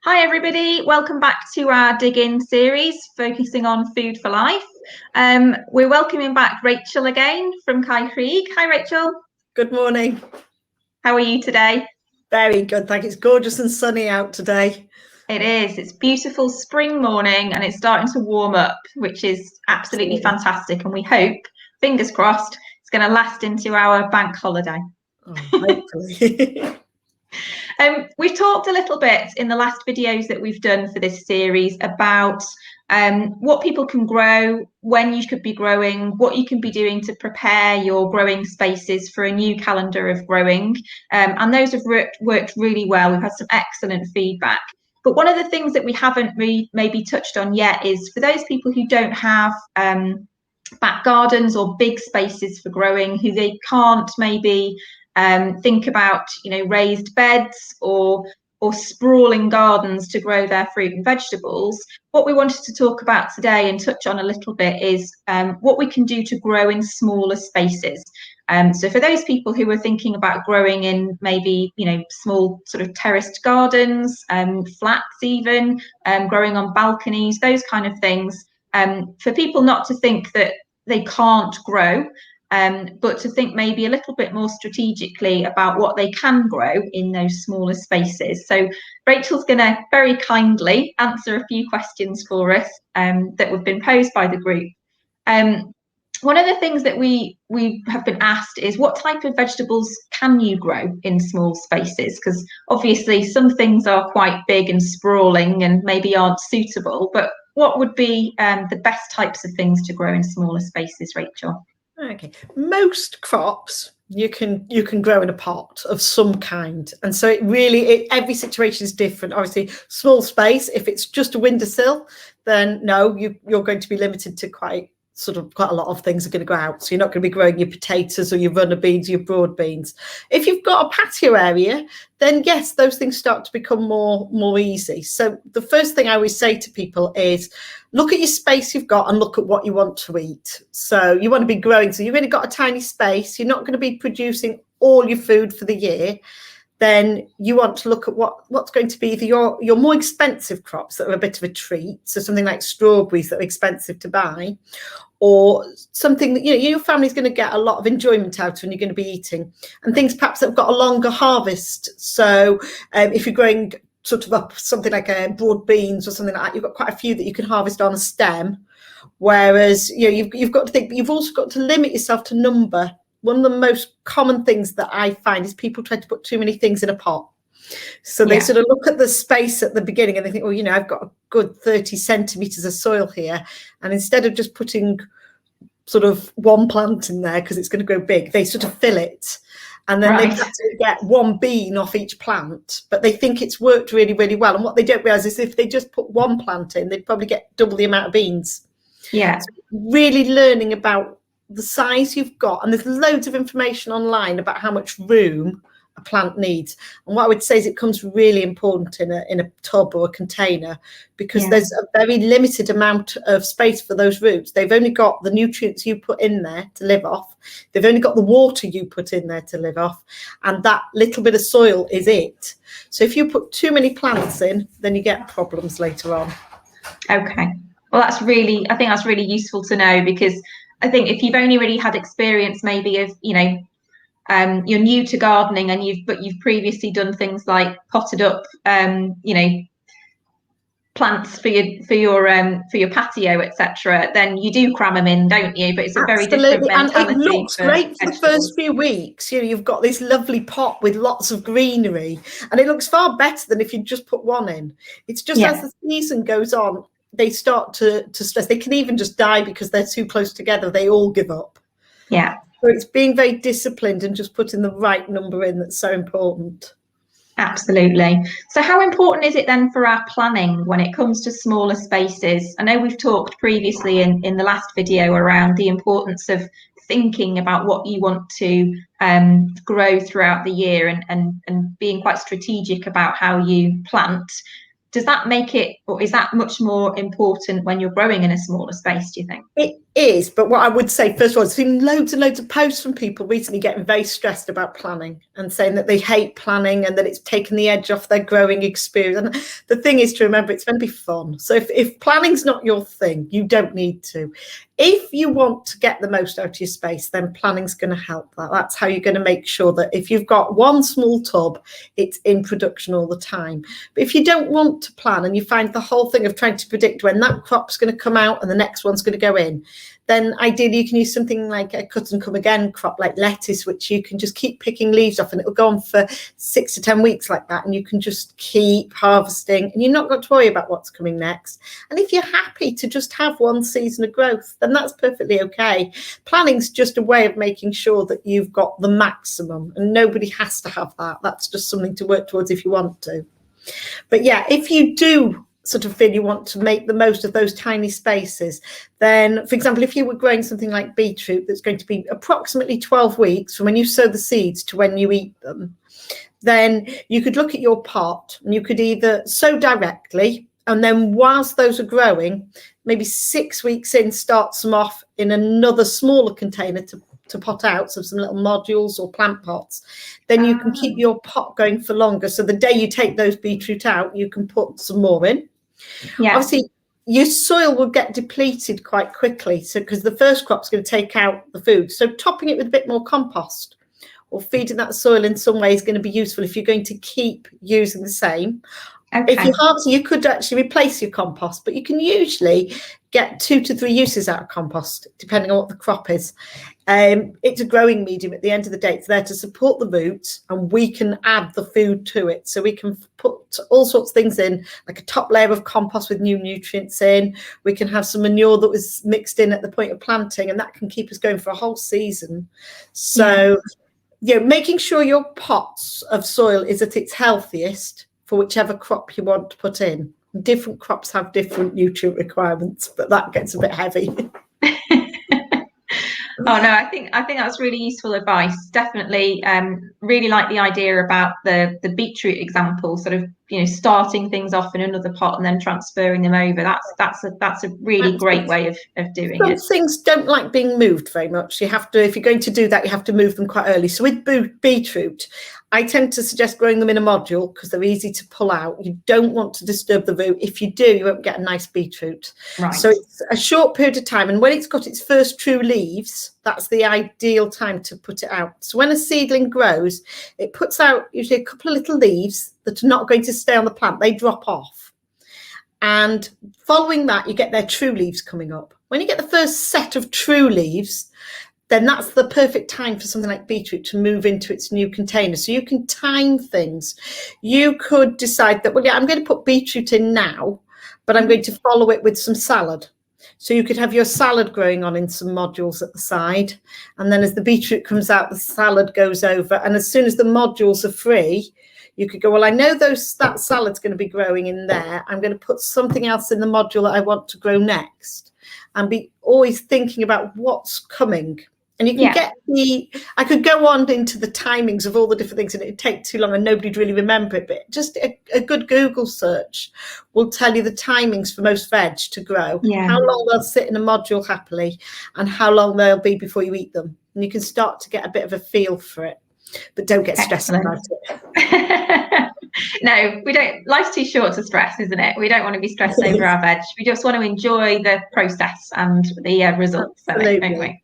Hi everybody, welcome back to our Dig In series focusing on food for life. We're welcoming back Rachel again from Cae Rhug. Hi Rachel. Good morning. How are you today? Very good, thank you. It's gorgeous and sunny out today. It is. It's beautiful spring morning and it's starting to warm up, which is absolutely fantastic. And we hope, fingers crossed, it's going to last into our bank holiday. Oh, hopefully. We've talked a little bit in the last videos that we've done for this series about what people can grow, when you could be growing, what you can be doing to prepare your growing spaces for a new calendar of growing. And those have worked really well. We've had some excellent feedback. But one of the things that we haven't really maybe touched on yet is for those people who don't have back gardens or big spaces for growing, who they can't maybe think about, raised beds or sprawling gardens to grow their fruit and vegetables. What we wanted to talk about today and touch on a little bit is what we can do to grow in smaller spaces. So for those people who are thinking about growing in maybe, small sort of terraced gardens, flats even, growing on balconies, those kind of things, for people not to think that they can't grow, but to think maybe a little bit more strategically about what they can grow in those smaller spaces. So Rachel's going to very kindly answer a few questions for us that have been posed by the group. One of the things that we have been asked is what type of vegetables can you grow in small spaces? Because obviously some things are quite big and sprawling and maybe aren't suitable, but what would be the best types of things to grow in smaller spaces, Rachel? Okay, most crops you can grow in a pot of some kind, and so every situation is different. Obviously, small space, if it's just a windowsill, then no, you're going to be limited to quite a lot of things are going to go out. So you're not going to be growing your potatoes or your runner beans, your broad beans. If you've got a patio area, then yes, those things start to become more easy. So the first thing I always say to people is look at your space you've got and look at what you want to eat. So you want to be growing. So you've only got a tiny space. You're not going to be producing all your food for the year. Then you want to look at what's going to be either your more expensive crops that are a bit of a treat. So something like strawberries that are expensive to buy, or something that your family's going to get a lot of enjoyment out of and you're going to be eating, and things perhaps that have got a longer harvest. So if you're growing sort of up something like broad beans or something like that, you've got quite a few that you can harvest on a stem. Whereas you've got to think, but you've also got to limit yourself to number. One of the most common things that I find is people try to put too many things in a pot. So they sort of look at the space at the beginning and they think, well, I've got a good 30 centimetres of soil here. And instead of just putting sort of one plant in there because it's going to grow big, they sort of fill it. And then they have to get one bean off each plant, but they think it's worked really, really well. And what they don't realise is if they just put one plant in, they'd probably get double the amount of beans. Yeah. So really learning about the size you've got, and there's loads of information online about how much room a plant needs. And what I would say is it becomes really important in a tub or a container, because there's a very limited amount of space for those roots. They've only got the nutrients you put in there to live off. They've only got the water you put in there to live off. And that little bit of soil is it. So if you put too many plants in, then you get problems later on. Okay. Well, I think that's really useful to know, because I think if you've only really had experience maybe of, you're new to gardening and you've previously done things like potted up, plants for your patio, etc., then you do cram them in, don't you? But it's a very different mentality. And it looks great for the first few weeks. You've got this lovely pot with lots of greenery, and it looks far better than if you just put one in. It's just as the season goes on, they start to stress. They can even just die because they're too close together. They all give up. Yeah. So it's being very disciplined and just putting the right number in that's so important. Absolutely. So how important is it then for our planning when it comes to smaller spaces? I know we've talked previously in the last video around the importance of thinking about what you want to grow throughout the year and being quite strategic about how you plant. Does that make it, or is that much more important when you're growing in a smaller space, do you think? is, but what I would say, first of all, I've seen loads and loads of posts from people recently getting very stressed about planning and saying that they hate planning and that it's taken the edge off their growing experience. And the thing is to remember, it's meant to be fun. So if planning's not your thing, you don't need to. If you want to get the most out of your space, then planning's going to help that. That's how you're going to make sure that if you've got one small tub, it's in production all the time. But if you don't want to plan and you find the whole thing of trying to predict when that crop's going to come out and the next one's going to go in, then ideally you can use something like a cut and come again crop like lettuce, which you can just keep picking leaves off and it'll go on for 6 to 10 weeks like that. And you can just keep harvesting and you're not got to worry about what's coming next. And if you're happy to just have one season of growth, then that's perfectly okay. Planning's just a way of making sure that you've got the maximum, and nobody has to have that. That's just something to work towards if you want to. But yeah, if you do sort of feel you want to make the most of those tiny spaces, then, for example, if you were growing something like beetroot that's going to be approximately 12 weeks from when you sow the seeds to when you eat them, then you could look at your pot and you could either sow directly, and then whilst those are growing, maybe 6 weeks in, start some off in another smaller container to pot out, so some little modules or plant pots. Then you can keep your pot going for longer. So the day you take those beetroot out, you can put some more in. Yeah. Obviously, your soil will get depleted quite quickly. So because the first crop's going to take out the food. So topping it with a bit more compost or feeding that soil in some way is going to be useful if you're going to keep using the same. Okay. If you're harvesting, you could actually replace your compost, but you can usually get 2 to 3 uses out of compost, depending on what the crop is. It's a growing medium at the end of the day. It's there to support the roots, and we can add the food to it. So we can put all sorts of things in, like a top layer of compost with new nutrients in. We can have some manure that was mixed in at the point of planting, and that can keep us going for a whole season. So, making sure your pots of soil is at its healthiest for whichever crop you want to put in. Different crops have different nutrient requirements, but that gets a bit heavy. Oh no, I think that's really useful advice. Definitely, really like the idea about the beetroot example. Sort of, starting things off in another pot and then transferring them over. That's a really great way of doing it. Some things don't like being moved very much. You have to, if you're going to do that, you have to move them quite early. So with beetroot, I tend to suggest growing them in a module because they're easy to pull out. You don't want to disturb the root. If you do, you won't get a nice beetroot. Right. So it's a short period of time. And when it's got its first true leaves, that's the ideal time to put it out. So when a seedling grows, it puts out usually a couple of little leaves that are not going to stay on the plant. They drop off. And following that, you get their true leaves coming up. When you get the first set of true leaves, then that's the perfect time for something like beetroot to move into its new container. So you can time things. You could decide that, I'm going to put beetroot in now, but I'm going to follow it with some salad. So you could have your salad growing on in some modules at the side. And then as the beetroot comes out, the salad goes over. And as soon as the modules are free, you could go, I know that salad's going to be growing in there. I'm going to put something else in the module that I want to grow next. And be always thinking about what's coming. And you can I could go on into the timings of all the different things and it'd take too long and nobody'd really remember it. But just a good Google search will tell you the timings for most veg to grow, how long they'll sit in a module happily and how long they'll be before you eat them. And you can start to get a bit of a feel for it. But don't get stressed about it. No, we don't. Life's too short to stress, isn't it? We don't want to be stressed over our veg. We just want to enjoy the process and the results of it, don't we?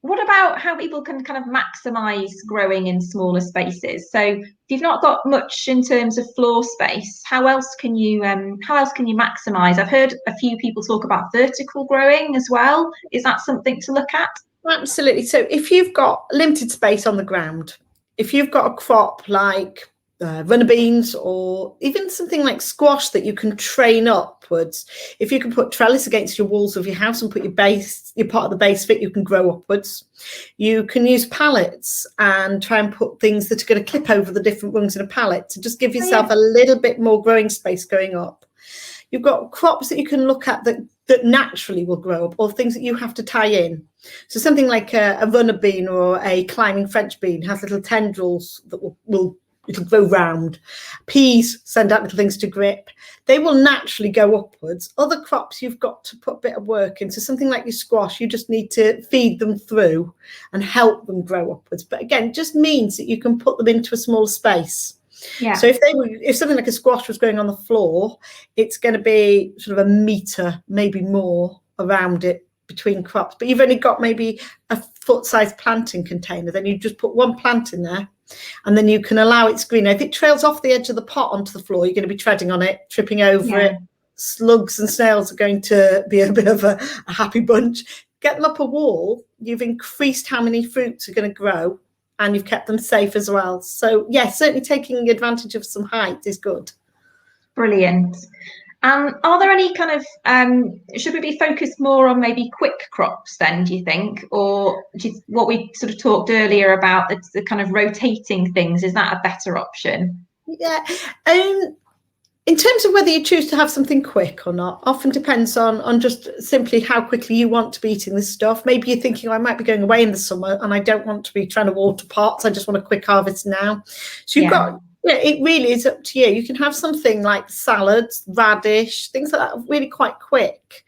What about how people can kind of maximise growing in smaller spaces? So if you've not got much in terms of floor space, how else can you maximise? I've heard a few people talk about vertical growing as well. Is that something to look at? Absolutely. So if you've got limited space on the ground, if you've got a crop like runner beans or even something like squash that you can train upwards, if you can put trellis against your walls of your house and put your part of the base fit, you can grow upwards. You can use pallets and try and put things that are going to clip over the different rungs in a pallet to just give yourself a little bit more growing space going up. You've got crops that you can look at that naturally will grow up, or things that you have to tie in. So something like a runner bean or a climbing French bean has little tendrils that will it'll grow round. Peas send out little things to grip. They will naturally go upwards. Other crops, you've got to put a bit of work into. Something like your squash, you just need to feed them through and help them grow upwards. But again, it just means that you can put them into a smaller space. Yeah. So if something like a squash was growing on the floor, it's going to be sort of a metre, maybe more, around it between crops. But you've only got maybe a foot-sized planting container. Then you just put one plant in there, and then you can allow it to green. Now, if it trails off the edge of the pot onto the floor, you're going to be treading on it, tripping over it. Slugs and snails are going to be a bit of a happy bunch. Get them up a wall. You've increased how many fruits are going to grow, and you've kept them safe as well. So, yes, certainly taking advantage of some height is good. Brilliant. Are there any kind of, should we be focused more on maybe quick crops then, do you think? Or what we sort of talked earlier about, the kind of rotating things, is that a better option? Yeah. In terms of whether you choose to have something quick or not, often depends on just simply how quickly you want to be eating this stuff. Maybe you're thinking, I might be going away in the summer and I don't want to be trying to water pots. I just want a quick harvest now. So you've got, it really is up to you. You can have something like salads, radish, things like that, really quite quick.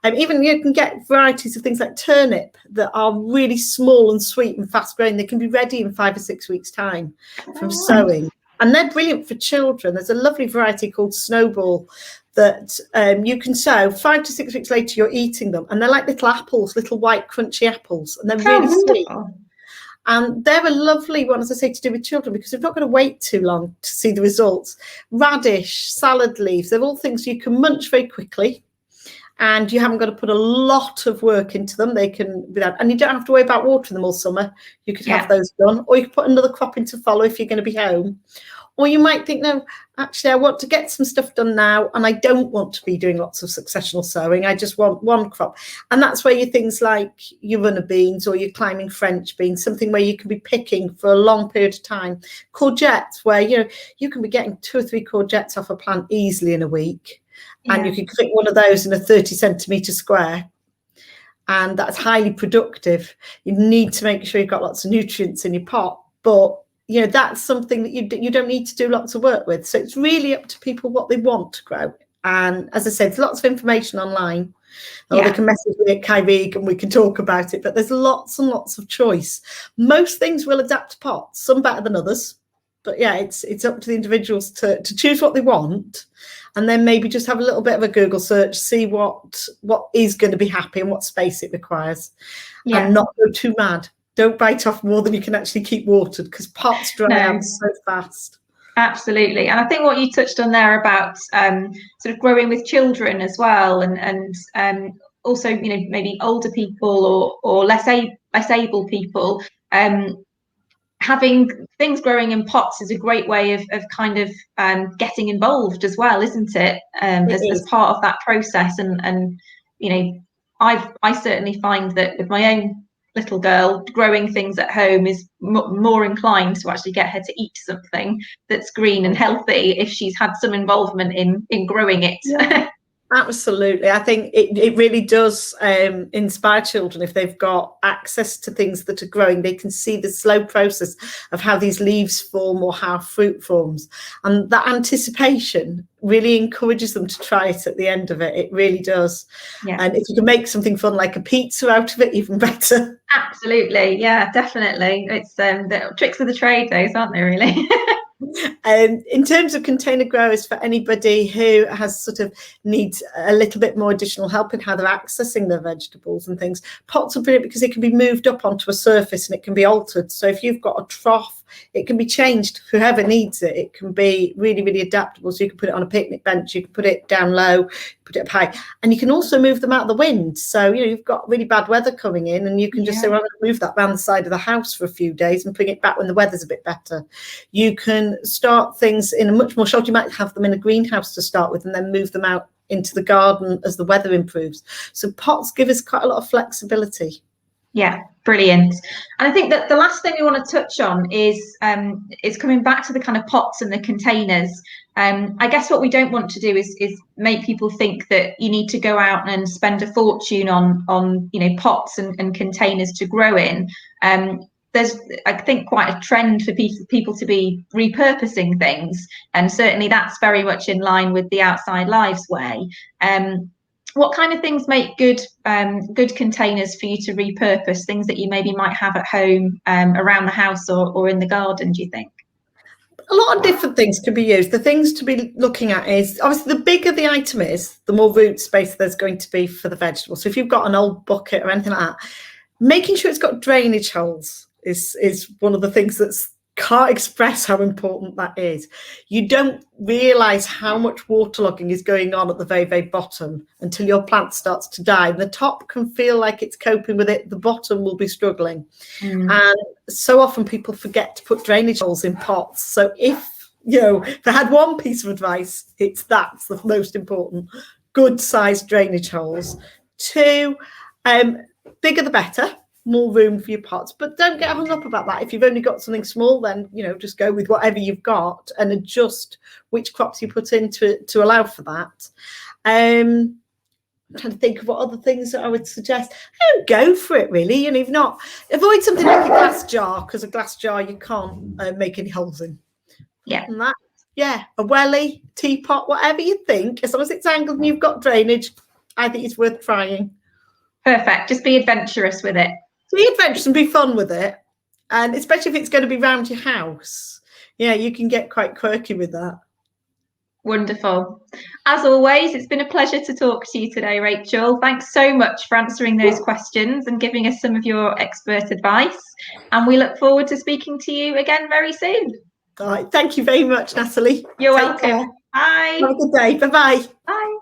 Even you can get varieties of things like turnip that are really small and sweet and fast growing. They can be ready in 5 or 6 weeks' time from sowing. And they're brilliant for children. There's a lovely variety called Snowball that you can sow. 5 to 6 weeks later, you're eating them. And they're like little apples, little white crunchy apples. And they're really sweet. And they're a lovely one, as I say, to do with children, because they've not got to wait too long to see the results. Radish, salad leaves, they're all things you can munch very quickly. And you haven't got to put a lot of work into them. They can, and you don't have to worry about watering them all summer. You could have those done, or you could put another crop in to follow if you're going to be home. Or you might think, no, actually, I want to get some stuff done now, and I don't want to be doing lots of successional sowing. I just want one crop. And that's where your things like your runner beans or your climbing French beans, something where you can be picking for a long period of time. Courgettes, where you can be getting 2 or 3 courgettes off a plant easily in a week. And you can click one of those in a 30 centimetre square. And that's highly productive. You need to make sure you've got lots of nutrients in your pot. But, that's something that you don't need to do lots of work with. So it's really up to people what they want to grow. And as I said, there's lots of information online. Or they can message me at Cae Rhug and we can talk about it. But there's lots and lots of choice. Most things will adapt to pots, some better than others. But it's up to the individuals to choose what they want, and then maybe just have a little bit of a Google search, see what is going to be happy and what space it requires, and not go too mad. Don't bite off more than you can actually keep watered, because pots dry out so fast. Absolutely. And I think what you touched on there about sort of growing with children as well, and also maybe older people or less able people. Having things growing in pots is a great way of kind of getting involved as well, isn't it? As part of that process. And I certainly find that with my own little girl, growing things at home is more inclined to actually get her to eat something that's green and healthy if she's had some involvement in growing it. Yeah. Absolutely. I think it really does inspire children. If they've got access to things that are growing, they can see the slow process of how these leaves form or how fruit forms. And that anticipation really encourages them to try it at the end of it. It really does. Yeah. And if you can make something fun like a pizza out of it, even better. Absolutely. Yeah, definitely. It's the tricks of the trade, those, aren't they, really? In terms of container growers, for anybody who has sort of needs a little bit more additional help in how they're accessing their vegetables and things, pots are brilliant because it can be moved up onto a surface and it can be altered. So if you've got a trough, it can be changed. Whoever needs it, it can be really, really adaptable. So you can put it on a picnic bench, you can put it down low, put it up high, and you can also move them out of the wind. So you've got really bad weather coming in, and you can just say, well, I'm going to move that round the side of the house for a few days and bring it back when the weather's a bit better. You can start things in a much more shelter. You might have them in a greenhouse to start with, and then move them out into the garden as the weather improves. So pots give us quite a lot of flexibility. Yeah, brilliant. And I think that the last thing we want to touch on is coming back to the kind of pots and the containers. I guess what we don't want to do is make people think that you need to go out and spend a fortune on pots and containers to grow in. there's, I think, quite a trend for people to be repurposing things, and certainly that's very much in line with the Outside Lives way. What kind of things make good containers for you to repurpose? Things that you maybe might have at home, around the house, or in the garden, do you think? A lot of different things can be used. The things to be looking at is, obviously, the bigger the item is, the more root space there's going to be for the vegetables. So if you've got an old bucket or anything like that, making sure it's got drainage holes is one of the things that's can't express how important that is. You don't realise how much waterlogging is going on at the very, very bottom until your plant starts to die. And the top can feel like it's coping with it. The bottom will be struggling. And so often people forget to put drainage holes in pots. So if I had one piece of advice, that's the most important. Good sized drainage holes. 2, bigger the better. More room for your pots, but don't get hung up about that. If you've only got something small, then just go with whatever you've got and adjust which crops you put in to allow for that. I'm trying to think of what other things that I would suggest. Don't go for it, really. If not, avoid something like a glass jar, because a glass jar you can't make any holes in. And that, a welly, teapot, whatever you think, as long as it's angled and you've got drainage, I think it's worth trying. Perfect. Just be adventurous with it. Be adventurous and be fun with it, and especially if it's going to be around your house, you can get quite quirky with that. Wonderful. As always, it's been a pleasure to talk to you today, Rachel. Thanks so much for answering those questions and giving us some of your expert advice, and we look forward to speaking to you again very soon. All right, thank you very much, Natalie. You're welcome. Bye. Have a good day. Bye-bye. Bye.